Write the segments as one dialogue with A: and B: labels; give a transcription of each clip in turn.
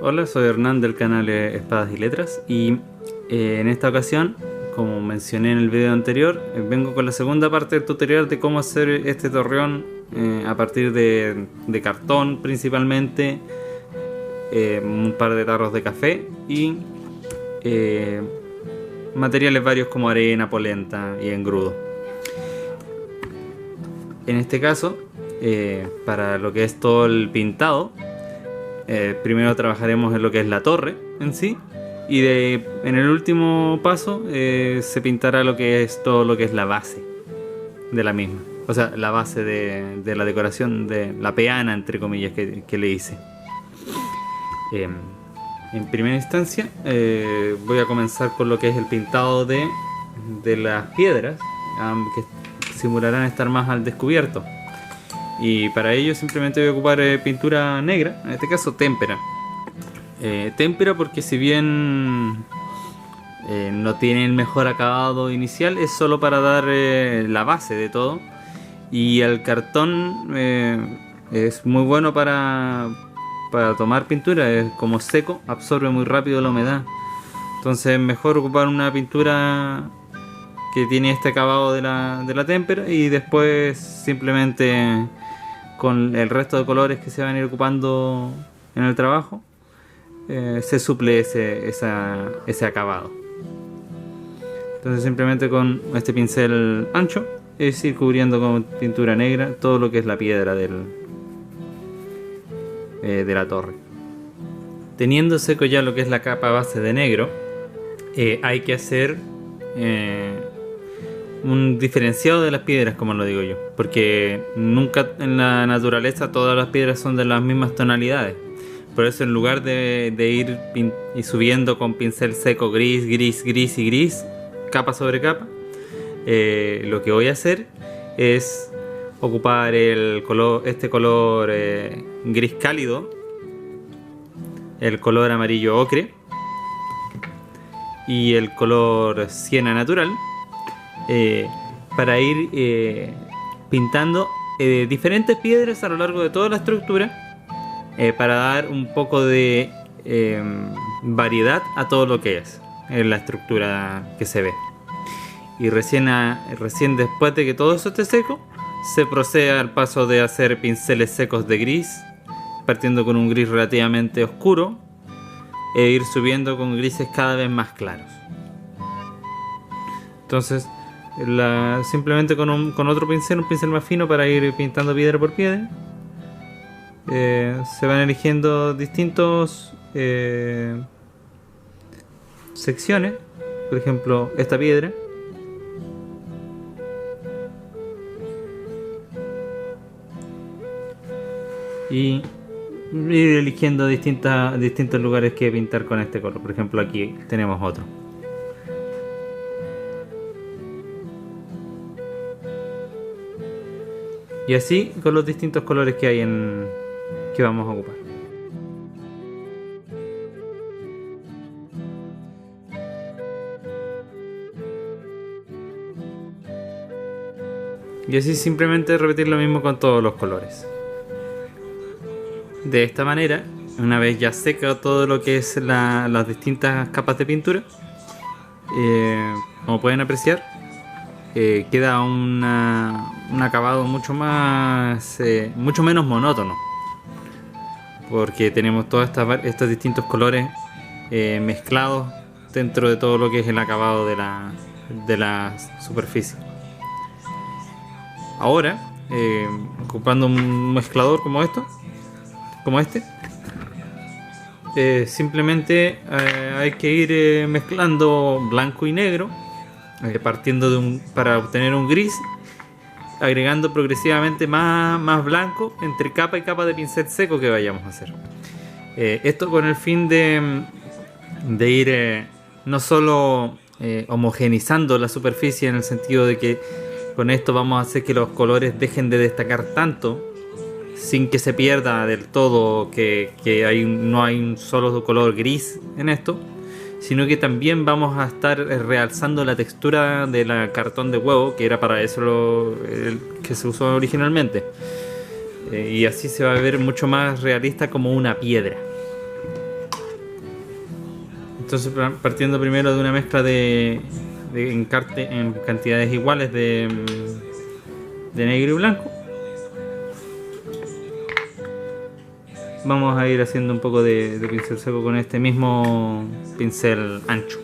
A: Hola, soy Hernán del canal Espadas y Letras y en esta ocasión, como mencioné en el video anterior, vengo con la segunda parte del tutorial de cómo hacer este torreón a partir de cartón principalmente, un par de tarros de café y materiales varios como arena, polenta y engrudo. En este caso, para lo que es todo el pintado, primero trabajaremos en lo que es la torre en sí, y en el último paso se pintará lo que es todo lo que es la base de la misma, o sea, la base de la decoración, de la peana entre comillas que le hice. En primera instancia voy a comenzar con lo que es el pintado de las piedras, que simularán estar más al descubierto. Y para ello simplemente voy a ocupar pintura negra, en este caso témpera. Témpera porque si bien no tiene el mejor acabado inicial, es solo para dar la base de todo. Y el cartón es muy bueno para tomar pintura, es como seco, absorbe muy rápido la humedad. Entonces es mejor ocupar una pintura que tiene este acabado de la témpera, y después simplemente con el resto de colores que se van a ir ocupando en el trabajo se suple ese acabado. Entonces simplemente con este pincel ancho es ir cubriendo con pintura negra todo lo que es la piedra de la torre. Teniendo seco ya lo que es la capa base de negro, hay que hacer un diferenciado de las piedras, como lo digo yo, porque nunca en la naturaleza todas las piedras son de las mismas tonalidades. Por eso, en lugar de ir subiendo con pincel seco gris, gris, gris y gris, capa sobre capa, lo que voy a hacer es ocupar este color gris cálido, el color amarillo ocre y el color siena natural, para ir pintando diferentes piedras a lo largo de toda la estructura, para dar un poco de variedad a todo lo que es la estructura que se ve. Y recién después de que todo eso esté seco, se procede al paso de hacer pinceles secos de gris, partiendo con un gris relativamente oscuro e ir subiendo con grises cada vez más claros. Entonces simplemente con otro pincel, un pincel más fino, para ir pintando piedra por piedra, se van eligiendo distintos secciones. Por ejemplo, esta piedra, y ir eligiendo distintos lugares que pintar con este color. Por ejemplo, aquí tenemos otro. Y así con los distintos colores que hay que vamos a ocupar. Y así simplemente repetir lo mismo con todos los colores. De esta manera, una vez ya seca todo lo que es las distintas capas de pintura, como pueden apreciar, queda un acabado mucho menos monótono, porque tenemos todos estos distintos colores mezclados dentro de todo lo que es el acabado de la superficie. Ahora, ocupando un mezclador como este, simplemente hay que ir mezclando blanco y negro, partiendo para obtener un gris, agregando progresivamente más blanco entre capa y capa de pincel seco que vayamos a hacer. Esto con el fin de ir no solo homogenizando la superficie, en el sentido de que con esto vamos a hacer que los colores dejen de destacar tanto, sin que se pierda del todo que no hay un solo color gris en esto, sino que también vamos a estar realzando la textura del cartón de huevo, que era para eso que se usó originalmente. Y así se va a ver mucho más realista, como una piedra. Entonces, partiendo primero de una mezcla en cantidades iguales de negro y blanco, vamos a ir haciendo un poco de pincel seco con este mismo pincel ancho.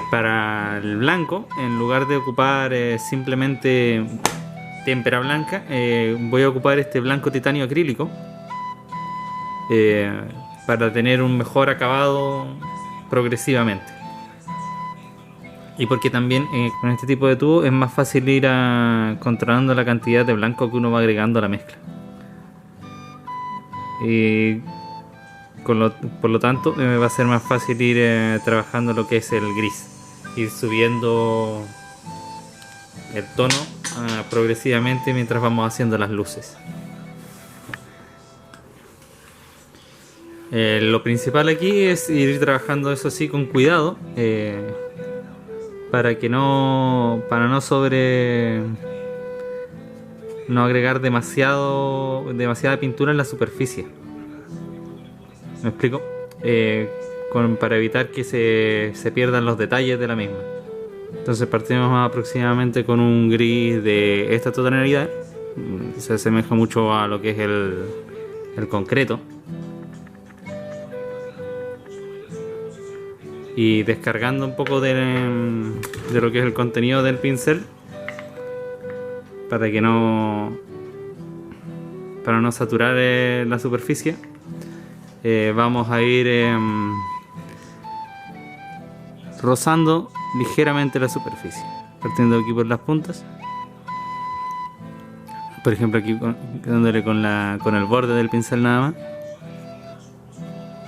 A: Para el blanco, en lugar de ocupar simplemente témpera blanca, voy a ocupar este blanco titanio acrílico para tener un mejor acabado progresivamente. Y porque también con este tipo de tubo es más fácil ir controlando la cantidad de blanco que uno va agregando a la mezcla. Y por lo tanto me va a ser más fácil ir trabajando lo que es el gris, ir subiendo el tono progresivamente mientras vamos haciendo las luces. Lo principal aquí es ir trabajando, eso sí, con cuidado, para no agregar demasiada pintura en la superficie. ¿Me explico? Para evitar que se pierdan los detalles de la misma. Entonces partimos aproximadamente con un gris de esta tonalidad. Se asemeja mucho a lo que es el concreto. Y descargando un poco de lo que es el contenido del pincel para no saturar la superficie. Vamos a ir rozando ligeramente la superficie, partiendo aquí por las puntas. Por ejemplo, aquí dándole con el borde del pincel nada más.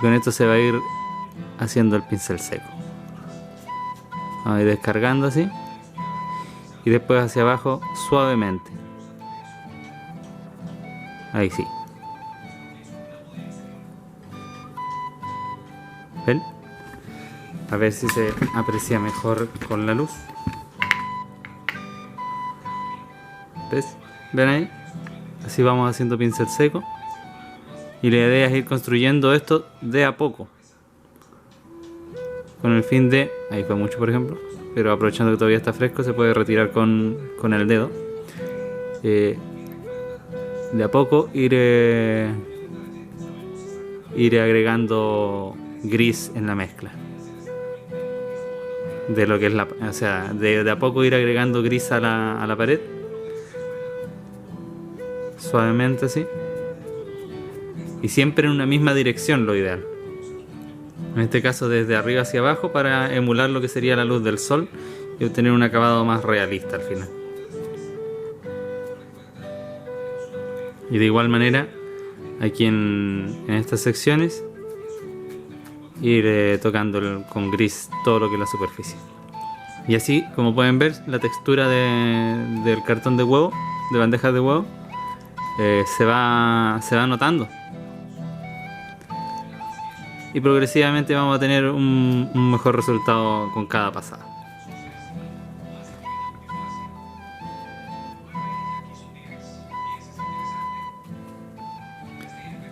A: Con esto se va a ir haciendo el pincel seco. Vamos a ir descargando así y después hacia abajo suavemente. Ahí sí. ¿Ven? A ver si se aprecia mejor con la luz. ¿Ves? ¿Ven ahí? Así vamos haciendo pincel seco. Y la idea es ir construyendo esto de a poco. Con el fin de... Ahí fue mucho, por ejemplo. Pero aprovechando que todavía está fresco, se puede retirar con el dedo. De a poco ir agregando gris en la mezcla. De lo que es o sea, de a poco ir agregando gris a la pared. Suavemente así. Y siempre en una misma dirección, lo ideal. En este caso desde arriba hacia abajo, para emular lo que sería la luz del sol y obtener un acabado más realista al final. Y de igual manera, aquí en estas secciones, ir tocando con gris todo lo que es la superficie. Y así, como pueden ver, la textura del cartón de huevo, de bandejas de huevo, se va notando. Y progresivamente vamos a tener un mejor resultado con cada pasada.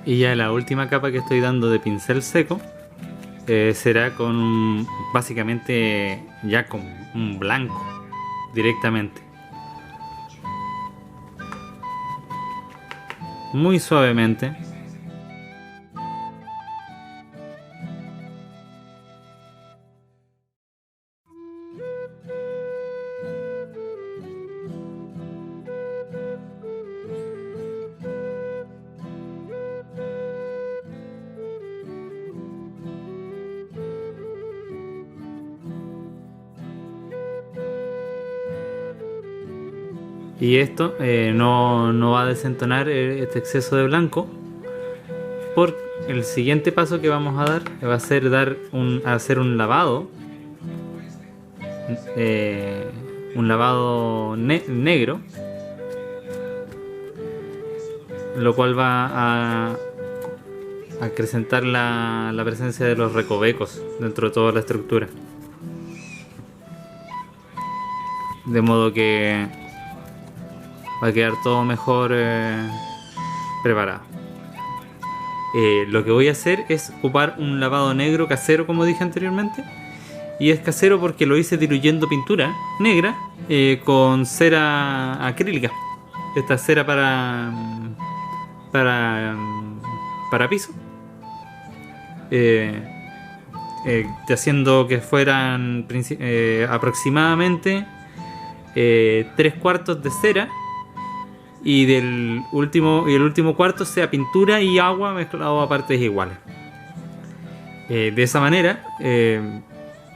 A: Y ya la última capa que estoy dando de pincel seco será básicamente ya con un blanco directamente. Muy suavemente. Y esto no va a desentonar este exceso de blanco, por el siguiente paso que vamos a dar va a ser hacer un lavado, negro, lo cual va a acrecentar la presencia de los recovecos dentro de toda la estructura, de modo que Va a quedar todo mejor preparado. Lo que voy a hacer es ocupar un lavado negro casero, como dije anteriormente. Y es casero porque lo hice diluyendo pintura negra con cera acrílica. Esta cera para, para piso. Haciendo que fueran aproximadamente 3/4 de cera y el último cuarto sea pintura y agua mezclado a partes iguales. De esa manera,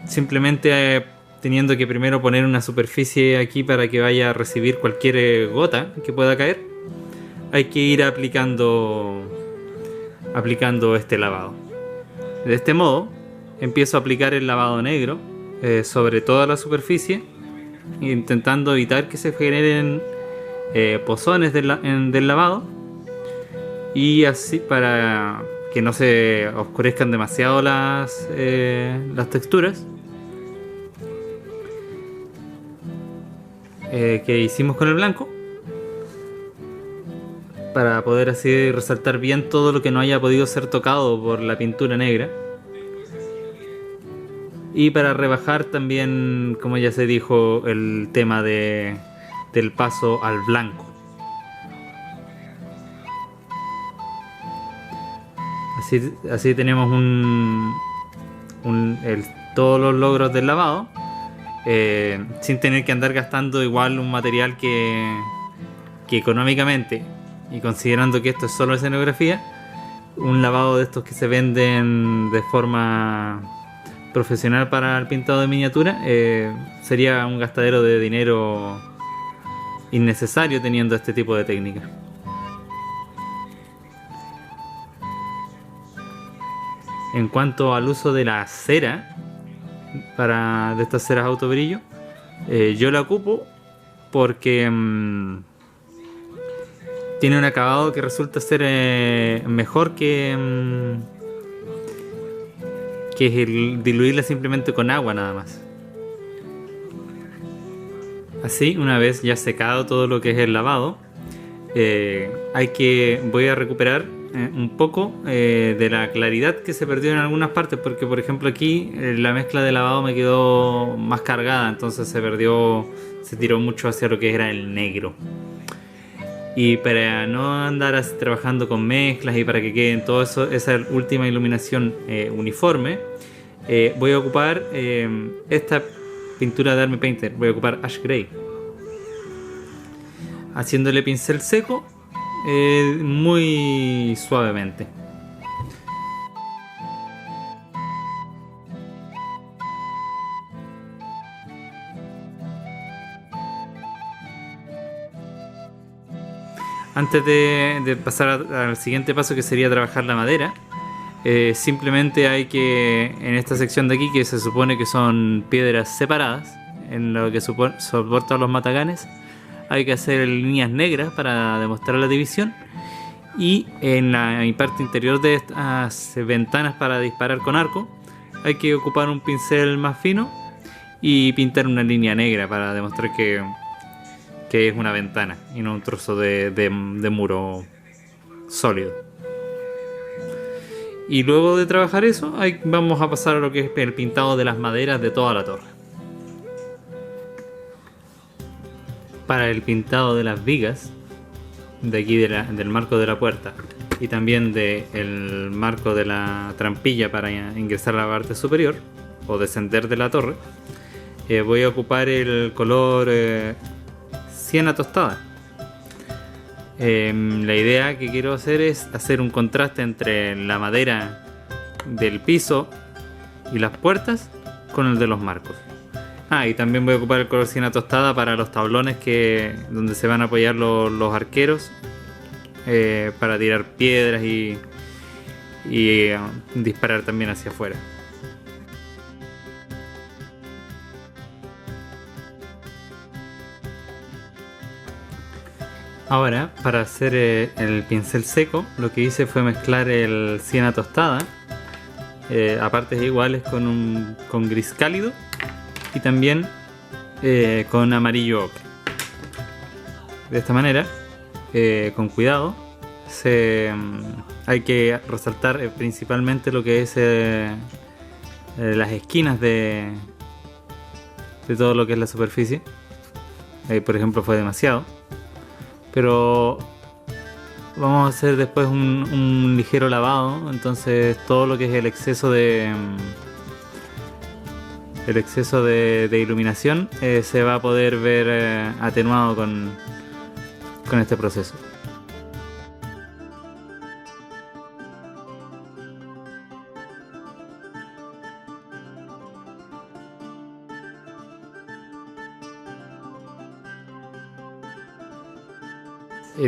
A: simplemente teniendo que primero poner una superficie aquí para que vaya a recibir cualquier gota que pueda caer, hay que ir aplicando este lavado. De este modo empiezo a aplicar el lavado negro sobre toda la superficie, intentando evitar que se generen pozones del lavado, y así para que no se oscurezcan demasiado las texturas que hicimos con el blanco, para poder así resaltar bien todo lo que no haya podido ser tocado por la pintura negra. Y para rebajar también, como ya se dijo, el tema del paso al blanco. Así tenemos todos los logros del lavado, sin tener que andar gastando igual un material que económicamente, y considerando que esto es solo escenografía, un lavado de estos que se venden de forma profesional para el pintado de miniatura sería un gastadero de dinero innecesario teniendo este tipo de técnica. En cuanto al uso de la cera de estas ceras autobrillo, yo la ocupo porque tiene un acabado que resulta ser mejor que es el diluirla simplemente con agua nada más. Así, una vez ya secado todo lo que es el lavado, voy a recuperar un poco de la claridad que se perdió en algunas partes, porque por ejemplo aquí la mezcla de lavado me quedó más cargada, entonces se tiró mucho hacia lo que era el negro. Y para no andar así trabajando con mezclas y para que queden todo eso, esa última iluminación uniforme, voy a ocupar esta pintura de Army Painter. Voy a ocupar Ash Gray, haciéndole pincel seco muy suavemente. Antes de pasar al siguiente paso, que sería trabajar la madera, simplemente hay que, en esta sección de aquí, que se supone que son piedras separadas, en lo que soportan los mataganes, hay que hacer líneas negras para demostrar la división, y en la parte interior de estas ventanas para disparar con arco hay que ocupar un pincel más fino y pintar una línea negra para demostrar que es una ventana y no un trozo de muro sólido. Y luego de trabajar eso, vamos a pasar a lo que es el pintado de las maderas de toda la torre. Para el pintado de las vigas de aquí del marco de la puerta y también del marco de la trampilla para ingresar a la parte superior o descender de la torre, voy a ocupar el color siena tostada. La idea que quiero hacer es hacer un contraste entre la madera del piso y las puertas con el de los marcos. Y también voy a ocupar el color siena tostada para los tablones donde se van a apoyar los arqueros para tirar piedras y disparar también hacia afuera. Ahora, para hacer el pincel seco, lo que hice fue mezclar el siena tostada a partes iguales con gris cálido y también con amarillo ocre. de esta manera, con cuidado. Hay que resaltar principalmente lo que es las esquinas de todo lo que es la superficie. Por ejemplo, fue demasiado, pero vamos a hacer después un ligero lavado. Entonces todo lo que es el exceso de iluminación se va a poder ver atenuado con este proceso.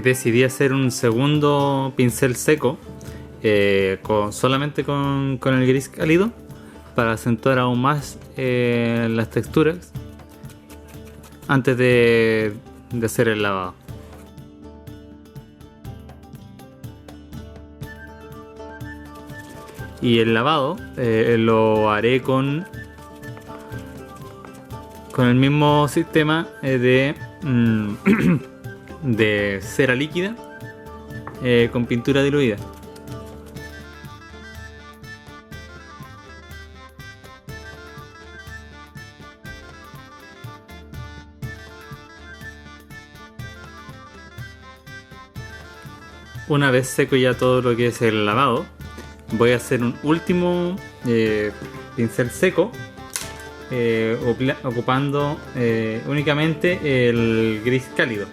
A: Decidí hacer un segundo pincel seco solamente con el gris cálido para acentuar aún más las texturas antes de hacer el lavado. Y el lavado lo haré con el mismo sistema de cera líquida con pintura diluida. Una vez seco ya todo lo que es el lavado, voy a hacer un último pincel seco ocupando únicamente el gris cálido,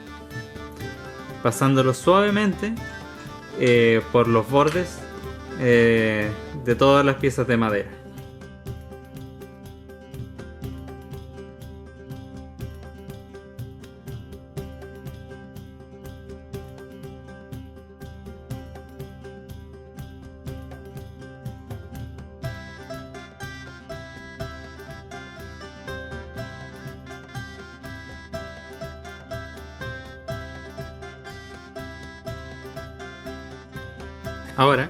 A: pasándolo suavemente por los bordes de todas las piezas de madera. Ahora,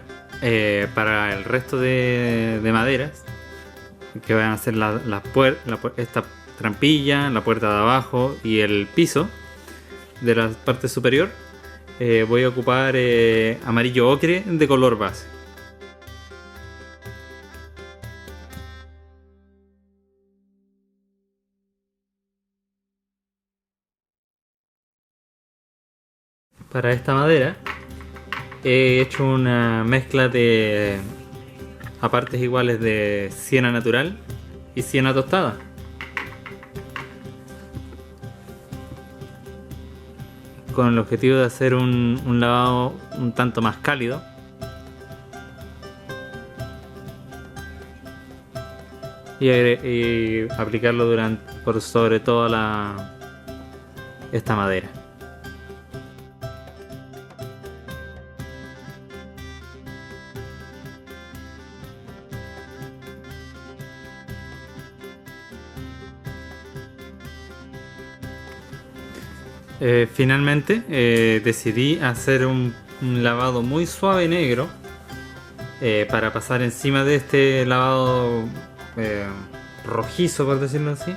A: para el resto de maderas, que van a ser esta trampilla, la puerta de abajo y el piso de la parte superior, voy a ocupar amarillo ocre de color base. Para esta madera he hecho una mezcla a partes iguales de siena natural y siena tostada. Con el objetivo de hacer un lavado un tanto más cálido. Y aplicarlo por sobre toda esta madera. Finalmente decidí hacer un lavado muy suave negro para pasar encima de este lavado rojizo, por decirlo así,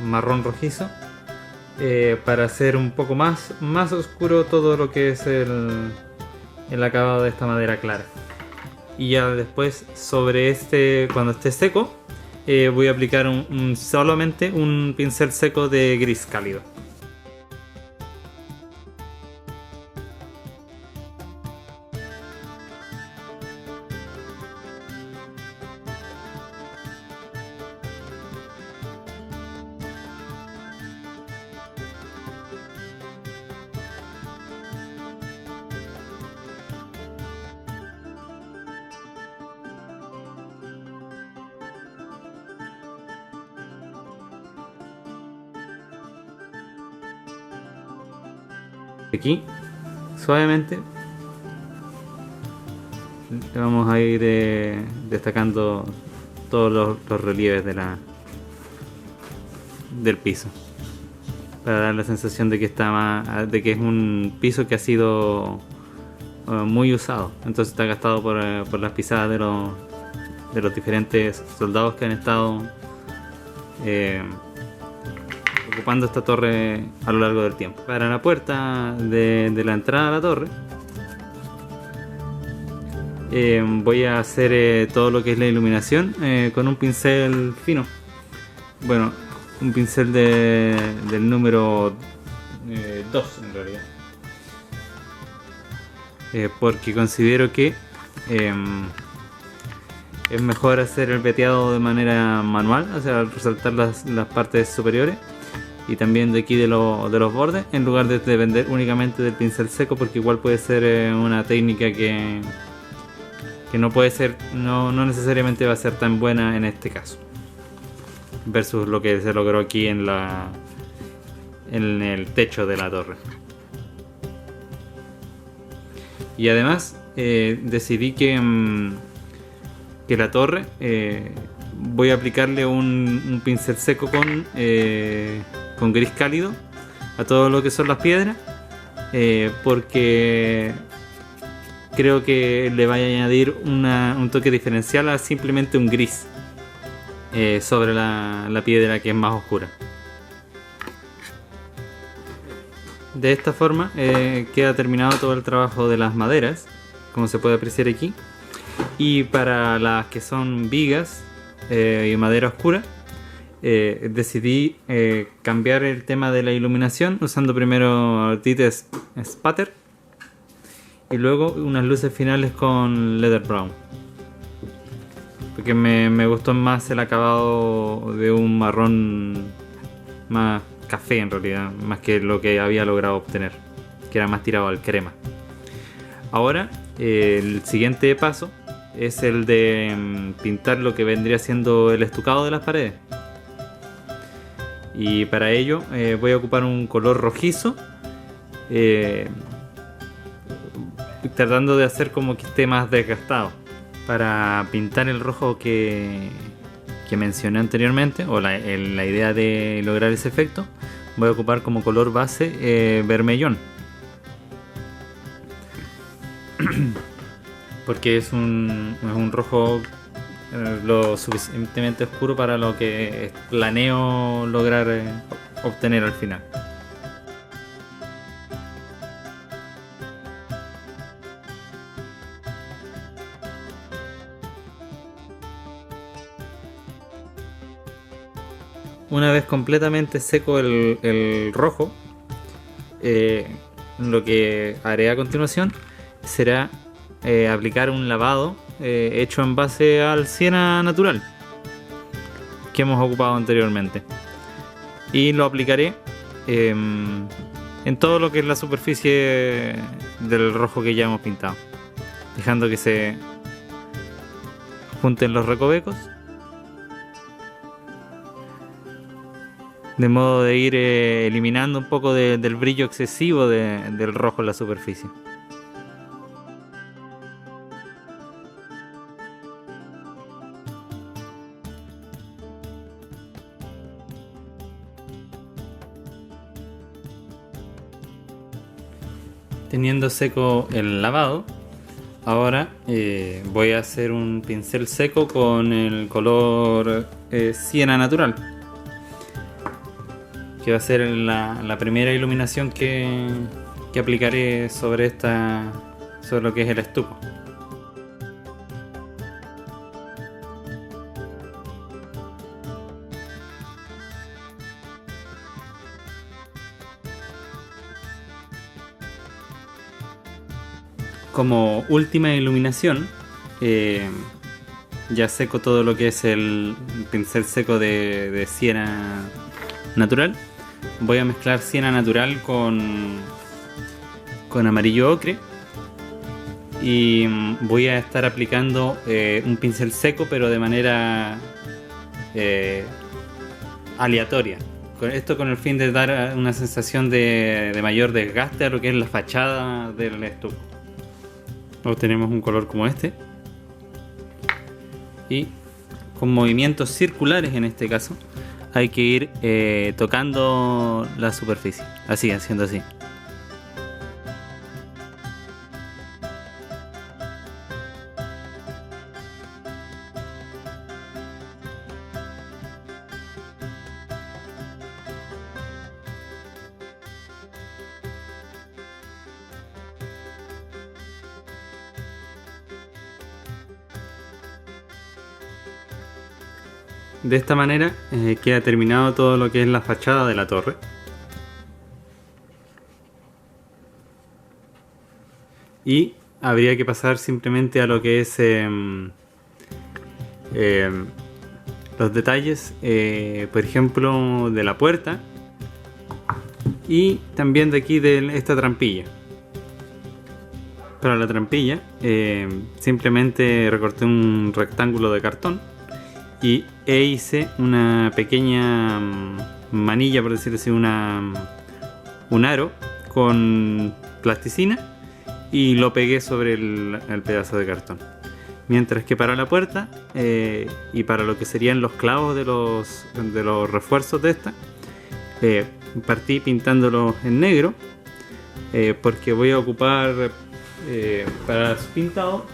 A: marrón rojizo, para hacer un poco más oscuro todo lo que es el acabado de esta madera clara. Y ya después sobre cuando esté seco, voy a aplicar solamente un pincel seco de gris cálido. Aquí, suavemente, le vamos a ir destacando todos los relieves del piso, para dar la sensación de que es un piso que ha sido muy usado. Entonces está gastado por las pisadas de los diferentes soldados que han estado ocupando esta torre a lo largo del tiempo. Para la puerta de la entrada a la torre, voy a hacer todo lo que es la iluminación con un pincel fino. Bueno, un pincel del número 2 en realidad. Porque considero que es mejor hacer el veteado de manera manual, o sea, resaltar las partes superiores y también de aquí de los bordes, en lugar de depender únicamente del pincel seco, porque igual puede ser una técnica que no puede ser, no necesariamente va a ser tan buena en este caso, versus lo que se logró aquí en el techo de la torre. Y además decidí que la torre voy a aplicarle un pincel seco con gris cálido a todo lo que son las piedras, porque creo que le vaya a añadir un toque diferencial a simplemente un gris sobre la piedra que es más oscura. De esta forma queda terminado todo el trabajo de las maderas, como se puede apreciar aquí. Y para las que son vigas y madera oscura, decidí cambiar el tema de la iluminación usando primero tintes spatter y luego unas luces finales con leather brown, porque me gustó más el acabado de un marrón más café en realidad, más que lo que había logrado obtener, que era más tirado al crema. Ahora el siguiente paso es el de pintar lo que vendría siendo el estucado de las paredes, y para ello voy a ocupar un color rojizo, tratando de hacer como que esté más desgastado. Para pintar el rojo que mencioné anteriormente, o la idea de lograr ese efecto, voy a ocupar como color base vermellón, porque es un rojo lo suficientemente oscuro para lo que planeo lograr obtener al final. Una vez completamente seco el rojo, lo que haré a continuación será aplicar un lavado hecho en base al siena natural que hemos ocupado anteriormente, y lo aplicaré en todo lo que es la superficie del rojo que ya hemos pintado, dejando que se junten los recovecos, de modo de ir eliminando un poco del brillo excesivo del rojo en la superficie. Teniendo seco el lavado, ahora voy a hacer un pincel seco con el color siena natural, que va a ser la primera iluminación que aplicaré sobre lo que es el estuco. Como última iluminación, ya seco todo lo que es el pincel seco de siena natural. Voy a mezclar siena natural con amarillo ocre, y voy a estar aplicando un pincel seco, pero de manera aleatoria. Esto con el fin de dar una sensación de mayor desgaste a lo que es la fachada del estuco. Obtenemos un color como este, y con movimientos circulares en este caso hay que ir tocando la superficie, así, haciendo así. De esta manera queda terminado todo lo que es la fachada de la torre. Y habría que pasar simplemente a lo que es los detalles, por ejemplo, de la puerta y también de aquí de esta trampilla. Para la trampilla simplemente recorté un rectángulo de cartón e hice una pequeña manilla, por decirlo así, un aro con plasticina y lo pegué sobre el pedazo de cartón. Mientras que para la puerta y para lo que serían los clavos de los refuerzos de esta, partí pintándolos en negro, porque voy a ocupar para su pintado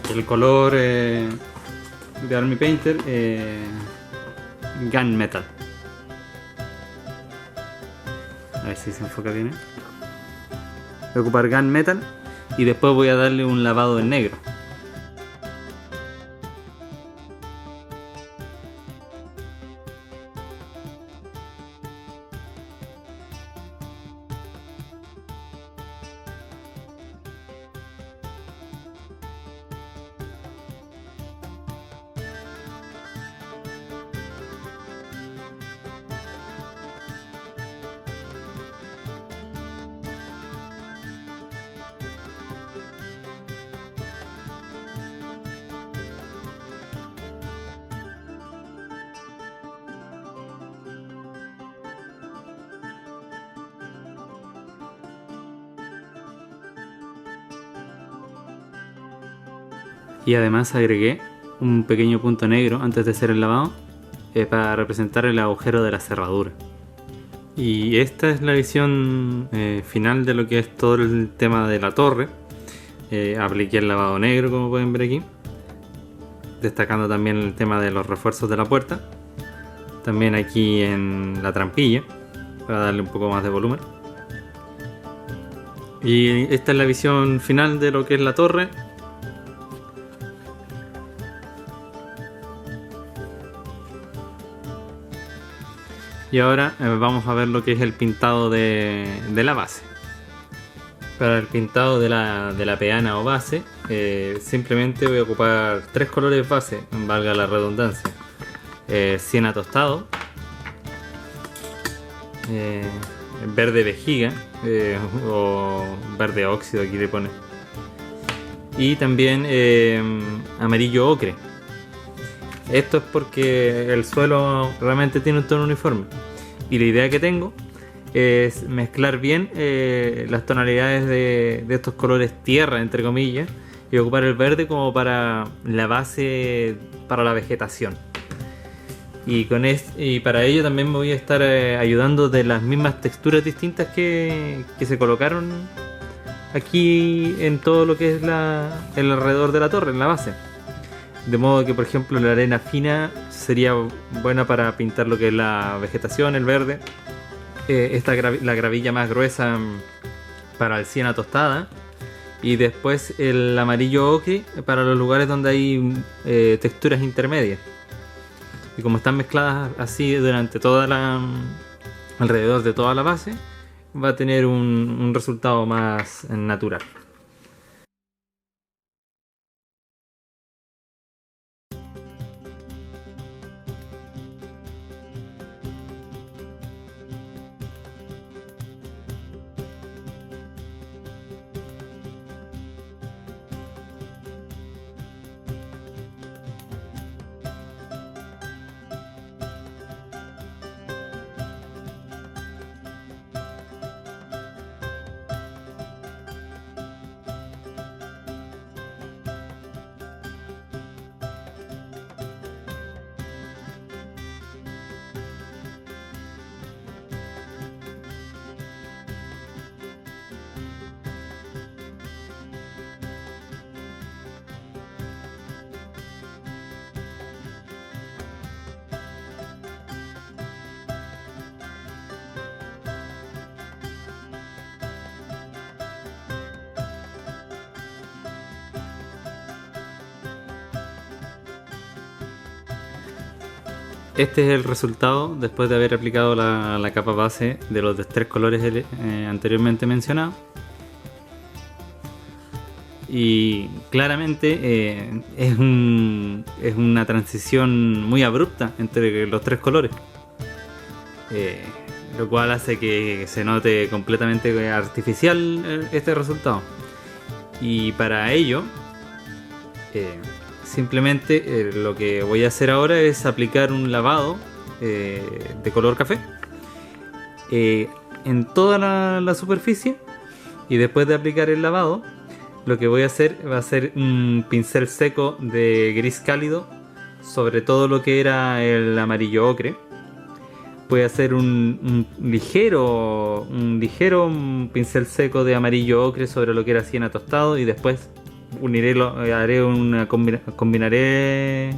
A: el color de Army Painter Gunmetal. A ver si se enfoca bien. Voy a ocupar Gunmetal y después voy a darle un lavado en negro. Y además agregué un pequeño punto negro antes de hacer el lavado para representar el agujero de la cerradura. Y esta es la visión final de lo que es todo el tema de la torre. Apliqué el lavado negro, como pueden ver aquí, destacando también el tema de los refuerzos de la puerta, también aquí en la trampilla para darle un poco más de volumen. Y esta es la visión final de lo que es la torre. Y ahora vamos a ver lo que es el pintado de la base. Para el pintado de la peana o base, simplemente voy a ocupar 3 colores base, valga la redundancia. Siena tostado, verde vejiga o verde óxido, aquí le pone, y también amarillo ocre. Esto es porque el suelo realmente tiene un tono uniforme y la idea que tengo es mezclar bien las tonalidades de estos colores tierra, entre comillas, y ocupar el verde como para la base para la vegetación. Y para ello también me voy a estar ayudando de las mismas texturas distintas que se colocaron aquí en todo lo que es el alrededor de la torre, en la base. De modo que, por ejemplo, la arena fina sería buena para pintar lo que es la vegetación, el verde. La gravilla más gruesa para el siena tostada. Y después el amarillo ocre para los lugares donde hay texturas intermedias. Y como están mezcladas así durante alrededor de toda la base, va a tener un resultado más natural. este es el resultado después de haber aplicado la capa base de los 3 colores anteriormente mencionados. Y claramente es una transición muy abrupta entre los 3 colores, lo cual hace que se note completamente artificial este resultado. Y para ello simplemente lo que voy a hacer ahora es aplicar un lavado de color café en toda la superficie. Y después de aplicar el lavado, lo que voy a hacer va a ser un pincel seco de gris cálido sobre todo lo que era el amarillo ocre. Voy a hacer un ligero pincel seco de amarillo ocre sobre lo que era siena tostado, y después combinaré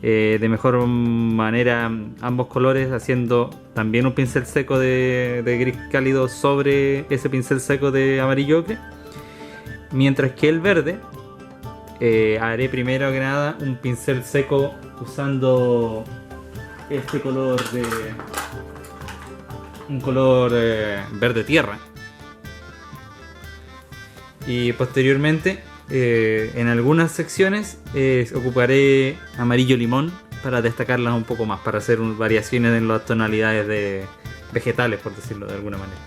A: de mejor manera ambos colores, haciendo también un pincel seco de gris cálido sobre ese pincel seco de amarillo ocre. Mientras que el verde haré primero que nada un pincel seco usando este color un color verde tierra, y posteriormente en algunas secciones ocuparé amarillo limón para destacarlas un poco más, para hacer variaciones en las tonalidades de vegetales, por decirlo de alguna manera.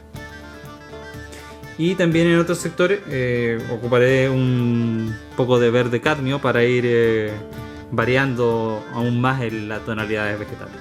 A: Y también en otros sectores ocuparé un poco de verde cadmio para ir variando aún más en las tonalidades vegetales.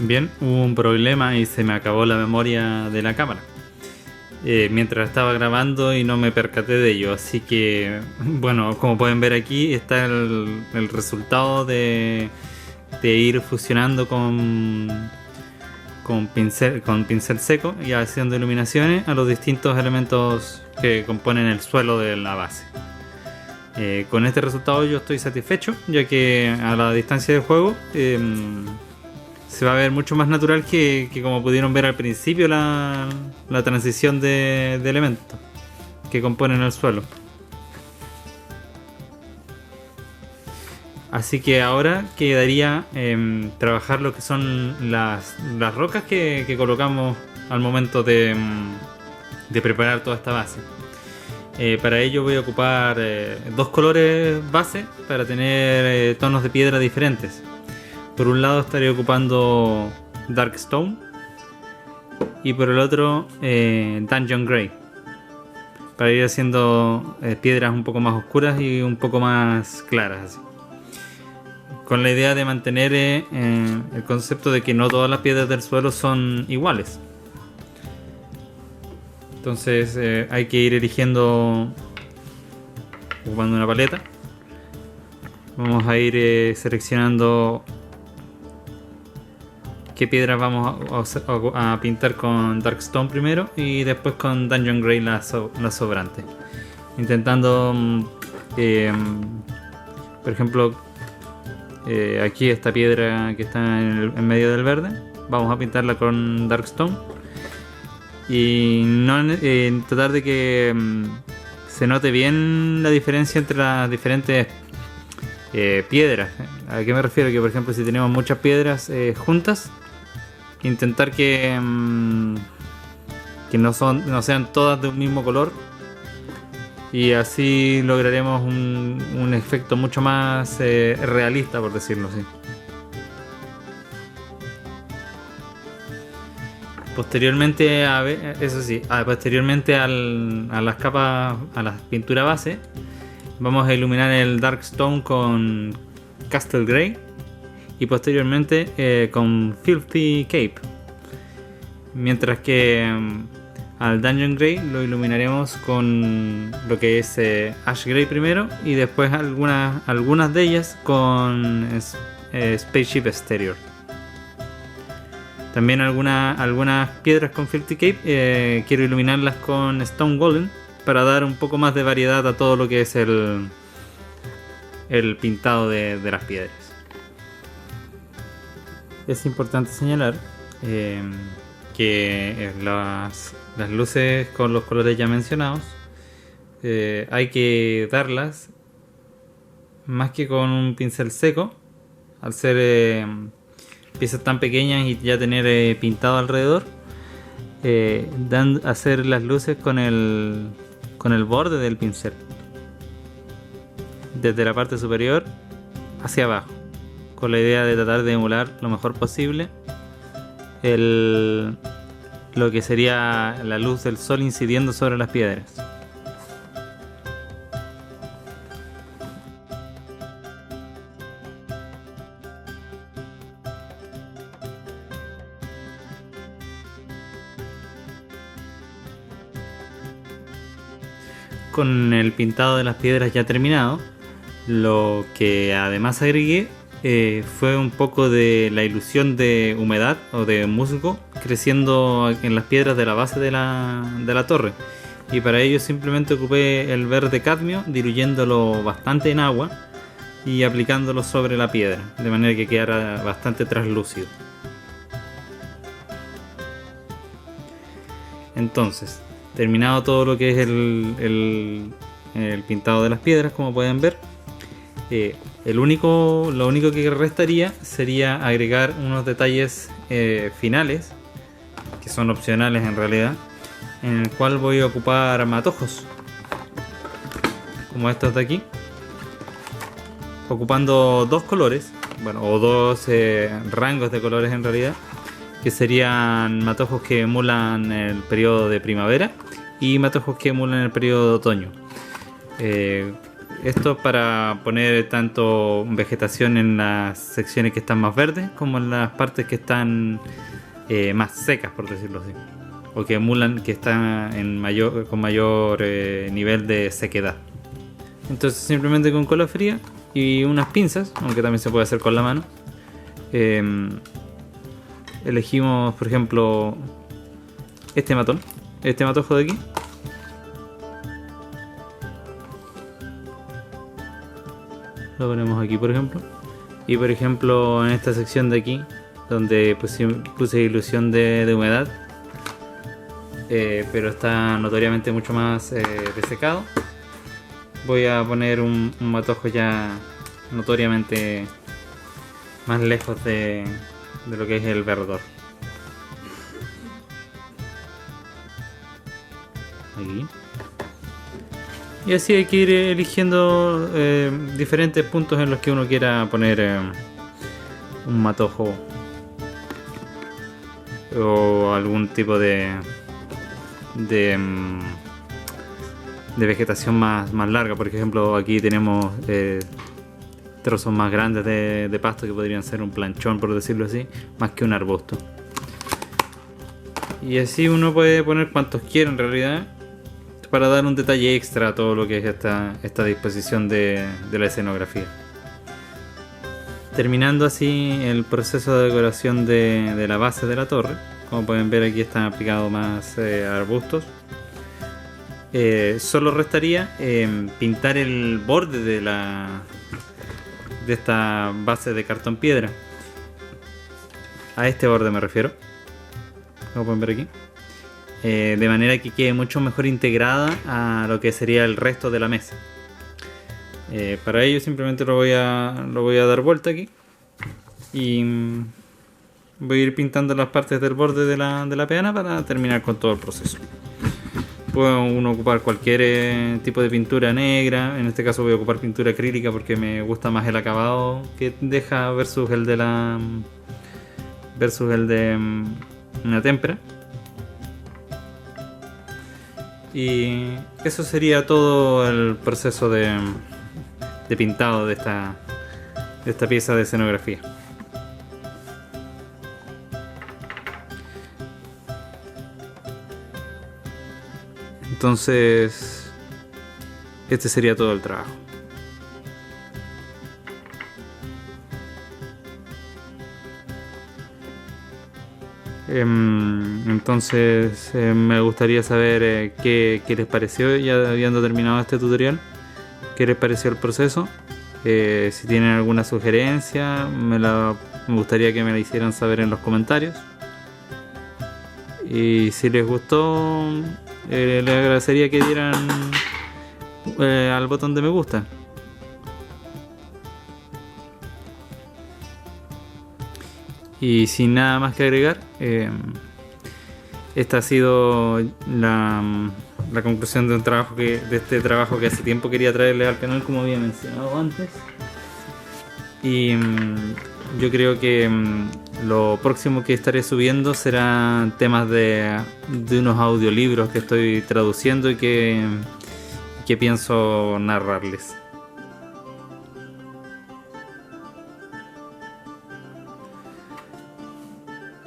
A: Bien, hubo un problema y se me acabó la memoria de la cámara mientras estaba grabando y no me percaté de ello. Así que, bueno, como pueden ver aquí está el resultado de ir fusionando con pincel seco y haciendo iluminaciones a los distintos elementos que componen el suelo de la base. Con este resultado yo estoy satisfecho, ya que a la distancia del juego se va a ver mucho más natural que como pudieron ver al principio la transición de elementos que componen el suelo. Así que ahora quedaría trabajar lo que son las rocas que colocamos al momento de preparar toda esta base. Para ello voy a ocupar 2 colores base para tener tonos de piedra diferentes. Por un lado estaré ocupando Darkstone y por el otro Dungeon Grey, para ir haciendo piedras un poco más oscuras y un poco más claras, así. Con la idea de mantener el concepto de que no todas las piedras del suelo son iguales. Entonces hay que ir eligiendo ocupando una paleta. Vamos a ir seleccionando qué piedras vamos a pintar con Darkstone primero y después con Dungeon Grey las sobrantes, intentando Por ejemplo, aquí esta piedra que está en medio del verde, vamos a pintarla con Darkstone y no tratar de que se note bien la diferencia entre las diferentes piedras. ¿A qué me refiero? Que por ejemplo si tenemos muchas piedras juntas, intentar que no sean todas de un mismo color, y así lograremos un efecto mucho más realista, por decirlo así. Posteriormente, posteriormente a las capas, a la pintura base, vamos a iluminar el Darkstone con Castle Grey y posteriormente con Filthy Cape. Mientras que al Dungeon Grey lo iluminaremos con lo que es Ash Grey primero y después algunas de ellas con Spaceship Exterior. También algunas piedras con Filthy Cape quiero iluminarlas con Stone Golem para dar un poco más de variedad a todo lo que es el pintado de las piedras. Es importante señalar que las luces con los colores ya mencionados hay que darlas más que con un pincel seco, al ser piezas tan pequeñas y ya tener pintado alrededor, hacer las luces con el borde del pincel desde la parte superior hacia abajo, con la idea de tratar de emular lo mejor posible lo que sería la luz del sol incidiendo sobre las piedras. Con el pintado de las piedras ya terminado, lo que además agregué fue un poco de la ilusión de humedad o de musgo creciendo en las piedras de la base de la torre, y para ello simplemente ocupé el verde cadmio diluyéndolo bastante en agua y aplicándolo sobre la piedra de manera que quedara bastante translúcido. Entonces, terminado todo lo que es el pintado de las piedras, como pueden ver, lo único que restaría sería agregar unos detalles finales, que son opcionales en realidad, en el cual voy a ocupar matojos, como estos de aquí, ocupando dos colores, o dos rangos de colores en realidad, que serían matojos que emulan el periodo de primavera y matojos que emulan el periodo de otoño. Esto para poner tanto vegetación en las secciones que están más verdes como en las partes que están más secas, por decirlo así, o que emulan que están con mayor nivel de sequedad. Entonces simplemente con cola fría y unas pinzas, aunque también se puede hacer con la mano, elegimos por ejemplo este matojo de aquí, lo ponemos aquí por ejemplo, y por ejemplo en esta sección de aquí donde puse ilusión de humedad, pero está notoriamente mucho más desecado, voy a poner un matojo ya notoriamente más lejos de lo que es el verdor. Aquí. Y así hay que ir eligiendo diferentes puntos en los que uno quiera poner un matojo o algún tipo de vegetación más larga. Por ejemplo, aquí tenemos trozos más grandes de pasto que podrían ser un planchón, por decirlo así, más que un arbusto. Y así uno puede poner cuantos quiera en realidad, para dar un detalle extra a todo lo que es esta disposición de la escenografía. Terminando así el proceso de decoración de la base de la torre. Como pueden ver, aquí están aplicados más arbustos. Solo restaría pintar el borde de esta base de cartón piedra. A este borde me refiero, como pueden ver aquí. De manera que quede mucho mejor integrada a lo que sería el resto de la mesa. Para ello simplemente lo voy a dar vuelta aquí y voy a ir pintando las partes del borde de la peana para terminar con todo el proceso. Puede uno ocupar cualquier tipo de pintura negra. En este caso voy a ocupar pintura acrílica porque me gusta más el acabado que deja versus el de una témpera. Y eso sería todo el proceso de pintado de esta pieza de escenografía. Entonces, este sería todo el trabajo. Entonces, me gustaría saber qué les pareció ya habiendo terminado este tutorial. ¿Qué les pareció el proceso? Si tienen alguna sugerencia, me gustaría que me la hicieran saber en los comentarios. Y si les gustó, les agradecería que dieran al botón de me gusta. Y sin nada más que agregar, esta ha sido la conclusión de este trabajo que hace tiempo quería traerles al canal, como había mencionado antes. Y yo creo que lo próximo que estaré subiendo será temas de unos audiolibros que estoy traduciendo y que pienso narrarles.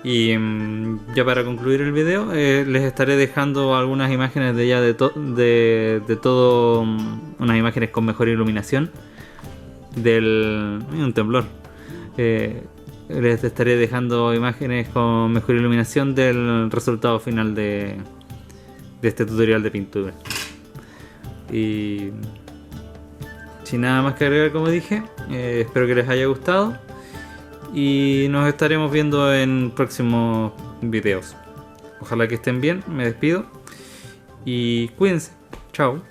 A: Y ya para concluir el video, les estaré dejando algunas imágenes de todo, unas imágenes con mejor iluminación un temblor. Les estaré dejando imágenes con mejor iluminación del resultado final de este tutorial de pintura. Y sin nada más que agregar, como dije, espero que les haya gustado. Y nos estaremos viendo en próximos videos. Ojalá que estén bien, me despido y cuídense. Chao.